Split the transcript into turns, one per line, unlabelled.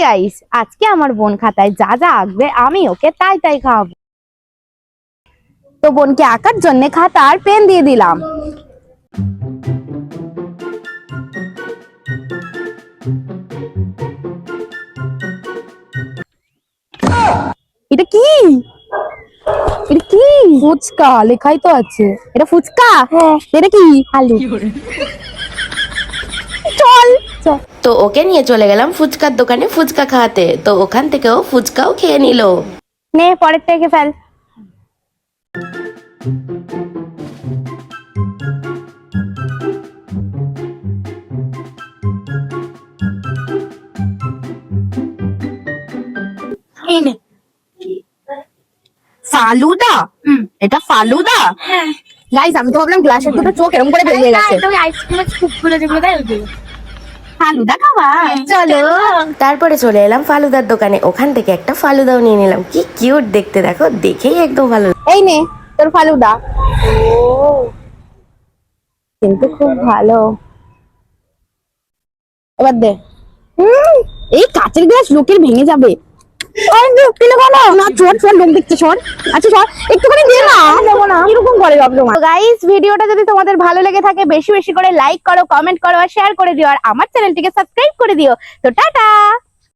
Guys, আজকে আমার বোন খাতায় যা যা আঁকবে আমি ওকে তাই তাই খাওয়াবো। তো বোনকে আঁকার জন্য খাতা আর পেন দিয়ে দিলাম। এটা কি? এটা কি? ফুচকা লেখাই তো আছে। এটা ফুচকা? হ্যাঁ। এটা কি? আলু। চল চল।
তো ওকে নিয়ে চলে গেলাম ফুচকার দোকানে ফুচকা খাওয়াতে। তো ওখান থেকেও ফুচকাও খেয়ে নিল।
নে পরের থেকে ফেল। ফালুদা? এটা ফালুদা? গাইস, আমি তো ভাবলাম গ্লাসের দুটো চোখ এরকম করে বেরিয়ে গেছে। আইসক্রিমের স্কুপগুলো যেগুলো দেয় ওগুলো। ফালুদা খাওয়া? চলো।
তারপরে চলে এলাম ফালুদার দোকানে। ওখান থেকে একটা ফালুদাও নিয়ে নিলাম। কি কিউট দেখতে, দেখো দেখেই একদম ভালো।
এই নে তোর ফালুদা। ও, কিন্তু খুব ভালো। এবার দে। এই কাঁচের গ্লাস লোকের ভেঙে যাবে। ভিডিওটা যদি তোমাদের ভালো লেগে থাকে বেশি বেশি করে লাইক করো, কমেন্ট করো আর শেয়ার করে দিও, আর আমার চ্যানেলটিকে সাবস্ক্রাইব করে দিও। তো টাটা।